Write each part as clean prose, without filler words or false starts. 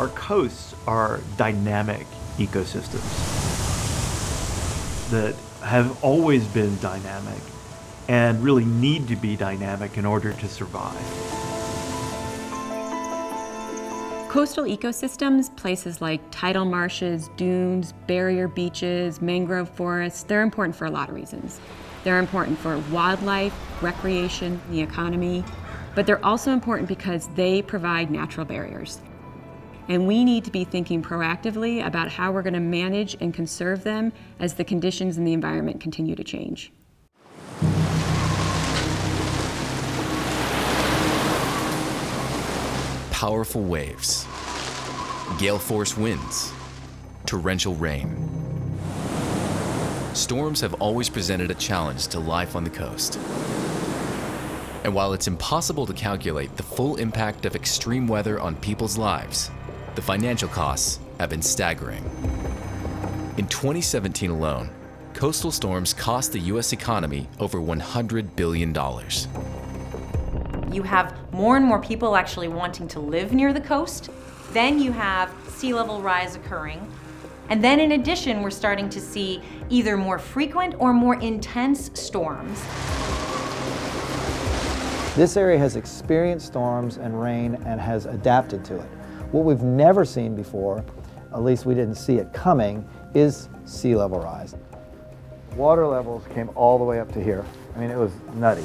our coasts are dynamic ecosystems that have always been dynamic and really need to be dynamic in order to survive. Coastal ecosystems, places like tidal marshes, dunes, barrier beaches, mangrove forests, they're important for a lot of reasons. They're important for wildlife, recreation, the economy, but they're also important because they provide natural barriers. And we need to be thinking proactively about how we're going to manage and conserve them as the conditions in the environment continue to change. Powerful waves, gale-force winds, torrential rain. Storms have always presented a challenge to life on the coast. And while it's impossible to calculate the full impact of extreme weather on people's lives, the financial costs have been staggering. In 2017 alone, coastal storms cost the U.S. economy over $100 billion. You have more and more people actually wanting to live near the coast. Then you have sea level rise occurring. And then in addition, we're starting to see either more frequent or more intense storms. This area has experienced storms and rain and has adapted to it. What we've never seen before, at least we didn't see it coming, is sea level rise. Water levels came all the way up to here. I mean, it was nutty.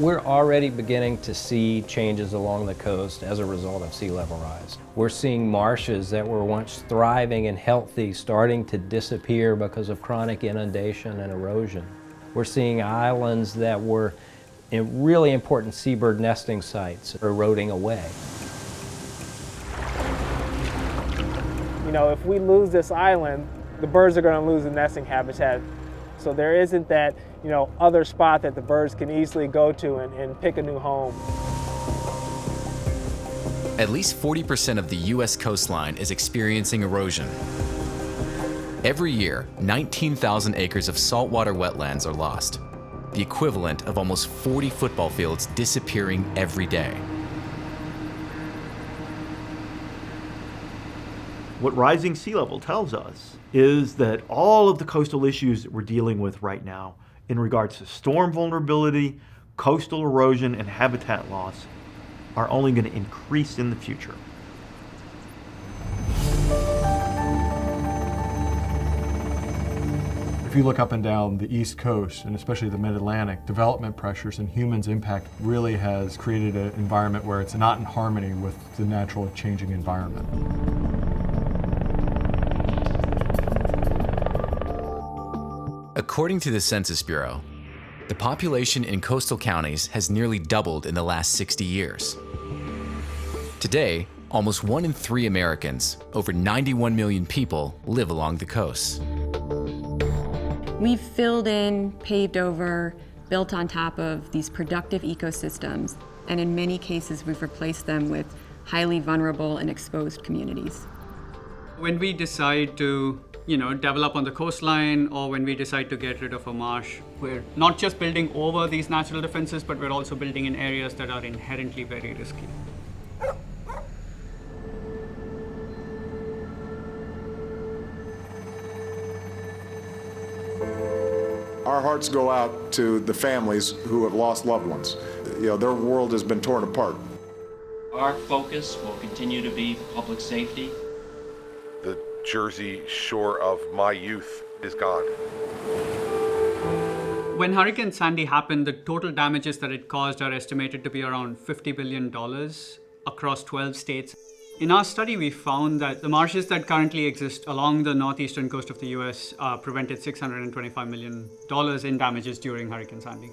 We're already beginning to see changes along the coast as a result of sea level rise. We're seeing marshes that were once thriving and healthy starting to disappear because of chronic inundation and erosion. We're seeing islands that were really important seabird nesting sites eroding away. You know, if we lose this island, the birds are going to lose the nesting habitat. So there isn't that, you know, other spot that the birds can easily go to and pick a new home. At least 40% of the U.S. coastline is experiencing erosion. Every year, 19,000 acres of saltwater wetlands are lost, the equivalent of almost 40 football fields disappearing every day. What rising sea level tells us is that all of the coastal issues that we're dealing with right now in regards to storm vulnerability, coastal erosion, and habitat loss are only going to increase in the future. If you look up and down the East Coast, and especially the Mid-Atlantic, development pressures and humans' impact really has created an environment where it's not in harmony with the natural changing environment. According to the Census Bureau, the population in coastal counties has nearly doubled in the last 60 years. Today, almost 1 in 3 Americans, over 91 million people, live along the coasts. We've filled in, paved over, built on top of these productive ecosystems, and in many cases we've replaced them with highly vulnerable and exposed communities. When we decide to develop on the coastline, or when we decide to get rid of a marsh, we're not just building over these natural defenses, but we're also building in areas that are inherently very risky. Our hearts go out to the families who have lost loved ones. You know, their world has been torn apart. Our focus will continue to be public safety. The Jersey Shore of my youth is gone. When Hurricane Sandy happened, the total damages that it caused are estimated to be around $50 billion across 12 states. In our study, we found that the marshes that currently exist along the northeastern coast of the US prevented $625 million in damages during Hurricane Sandy.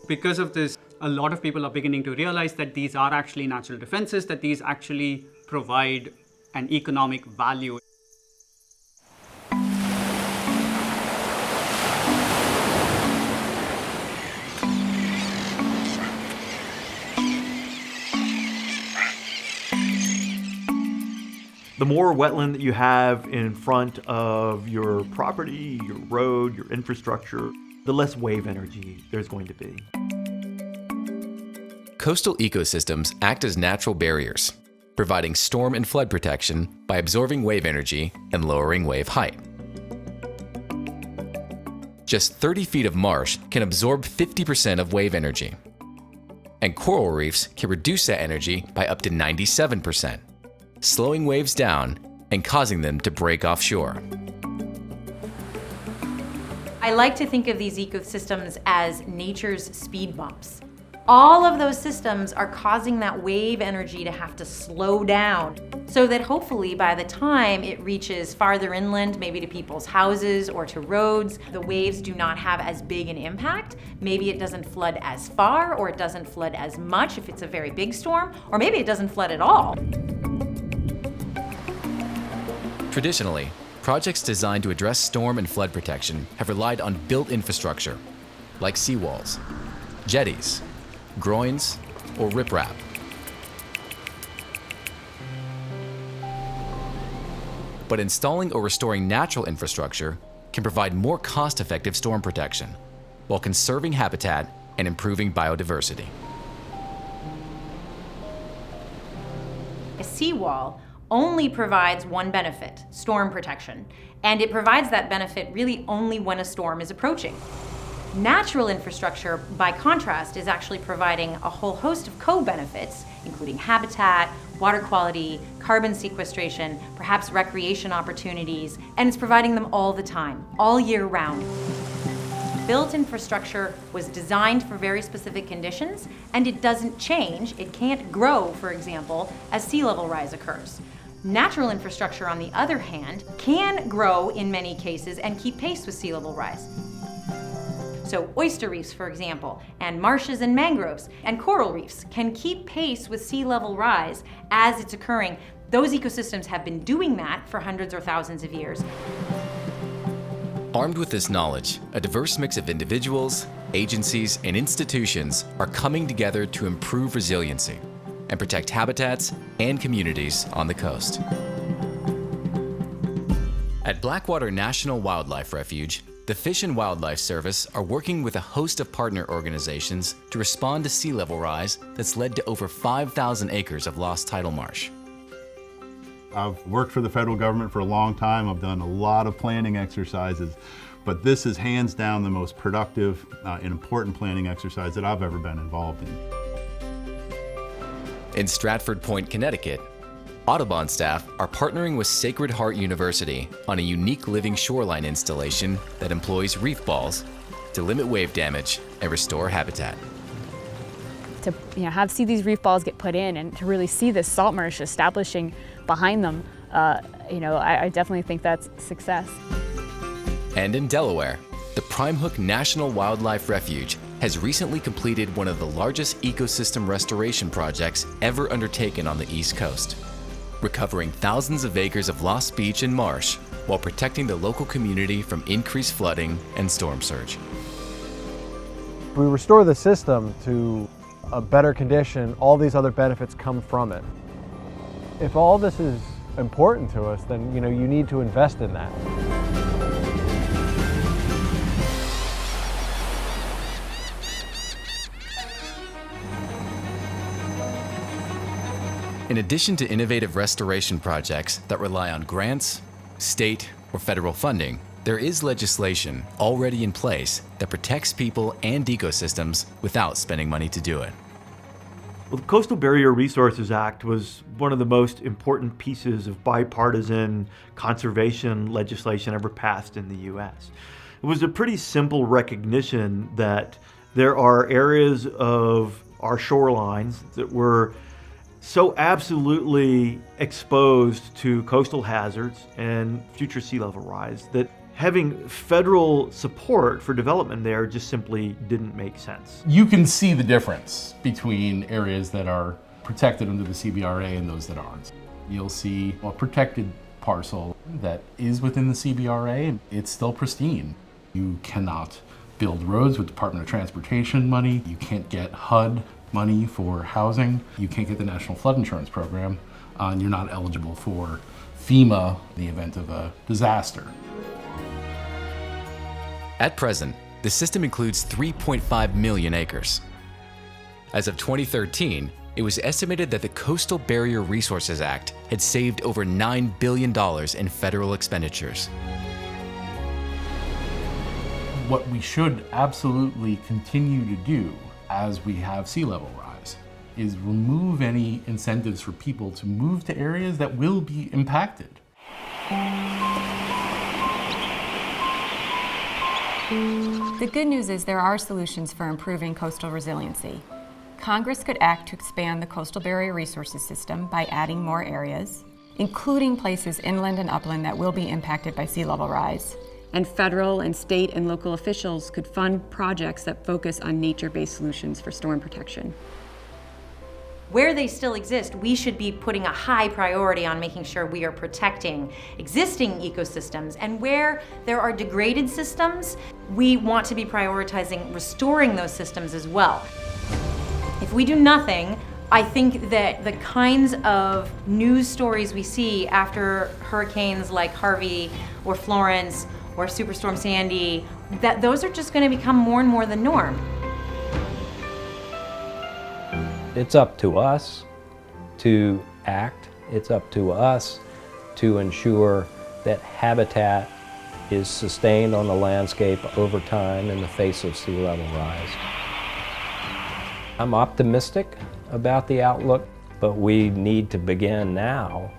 Because of this, a lot of people are beginning to realize that these are actually natural defenses, that these actually provide an economic value. The more wetland that you have in front of your property, your road, your infrastructure, the less wave energy there's going to be. Coastal ecosystems act as natural barriers. providing storm and flood protection by absorbing wave energy and lowering wave height. Just 30 feet of marsh can absorb 50% of wave energy. And coral reefs can reduce that energy by up to 97%, slowing waves down and causing them to break offshore. I like to think of these ecosystems as nature's speed bumps. All of those systems are causing that wave energy to have to slow down so that hopefully by the time it reaches farther inland, maybe to people's houses or to roads, the waves do not have as big an impact. Maybe it doesn't flood as far, or it doesn't flood as much if it's a very big storm, or maybe it doesn't flood at all. Traditionally, projects designed to address storm and flood protection have relied on built infrastructure, like seawalls, jetties, groins, or riprap. But installing or restoring natural infrastructure can provide more cost-effective storm protection, while conserving habitat and improving biodiversity. A seawall only provides one benefit, storm protection, and it provides that benefit really only when a storm is approaching. Natural infrastructure, by contrast, is actually providing a whole host of co-benefits, including habitat, water quality, carbon sequestration, perhaps recreation opportunities, and it's providing them all the time, all year round. Built infrastructure was designed for very specific conditions, and it doesn't change. It can't grow, for example, as sea level rise occurs. Natural infrastructure, on the other hand, can grow in many cases and keep pace with sea level rise. So oyster reefs, for example, and marshes and mangroves and coral reefs can keep pace with sea level rise as it's occurring. Those ecosystems have been doing that for hundreds or thousands of years. Armed with this knowledge, a diverse mix of individuals, agencies, and institutions are coming together to improve resiliency and protect habitats and communities on the coast. At Blackwater National Wildlife Refuge, the Fish and Wildlife Service are working with a host of partner organizations to respond to sea level rise that's led to over 5,000 acres of lost tidal marsh. I've worked for the federal government for a long time. I've done a lot of planning exercises, but this is hands down the most productive and important planning exercise that I've ever been involved in. In Stratford Point, Connecticut, Audubon staff are partnering with Sacred Heart University on a unique living shoreline installation that employs reef balls to limit wave damage and restore habitat. To see these reef balls get put in and to really see this salt marsh establishing behind them, I definitely think that's success. And in Delaware, the Prime Hook National Wildlife Refuge has recently completed one of the largest ecosystem restoration projects ever undertaken on the East Coast, recovering thousands of acres of lost beach and marsh while protecting the local community from increased flooding and storm surge. If we restore the system to a better condition, all these other benefits come from it. If all this is important to us, then you need to invest in that. In addition to innovative restoration projects that rely on grants, state, or federal funding, there is legislation already in place that protects people and ecosystems without spending money to do it. Well, the Coastal Barrier Resources Act was one of the most important pieces of bipartisan conservation legislation ever passed in the U.S. It was a pretty simple recognition that there are areas of our shorelines that were so absolutely exposed to coastal hazards and future sea level rise that having federal support for development there just simply didn't make sense. You can see the difference between areas that are protected under the CBRA and those that aren't. You'll see a protected parcel that is within the CBRA, it's still pristine. You cannot build roads with Department of Transportation money. You can't get HUD money for housing. You can't get the National Flood Insurance Program, and you're not eligible for FEMA in the event of a disaster. At present, the system includes 3.5 million acres. As of 2013, It was estimated that the Coastal Barrier Resources Act had saved over $9 billion in federal expenditures. What we should absolutely continue to do as we have sea level rise is remove any incentives for people to move to areas that will be impacted. The good news is there are solutions for improving coastal resiliency. Congress could act to expand the Coastal Barrier Resources System by adding more areas, including places inland and upland that will be impacted by sea level rise. And federal and state and local officials could fund projects that focus on nature-based solutions for storm protection. Where they still exist, we should be putting a high priority on making sure we are protecting existing ecosystems. And where there are degraded systems, we want to be prioritizing restoring those systems as well. If we do nothing, I think that the kinds of news stories we see after hurricanes like Harvey or Florence or Superstorm Sandy, that those are just going to become more and more the norm. It's up to us to act. It's up to us to ensure that habitat is sustained on the landscape over time in the face of sea level rise. I'm optimistic about the outlook, but we need to begin now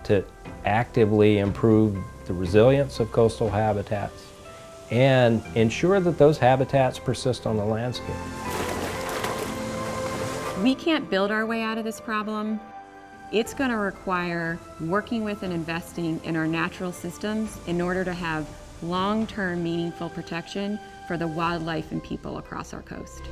to actively improve the resilience of coastal habitats and ensure that those habitats persist on the landscape. We can't build our way out of this problem. It's going to require working with and investing in our natural systems in order to have long-term meaningful protection for the wildlife and people across our coast.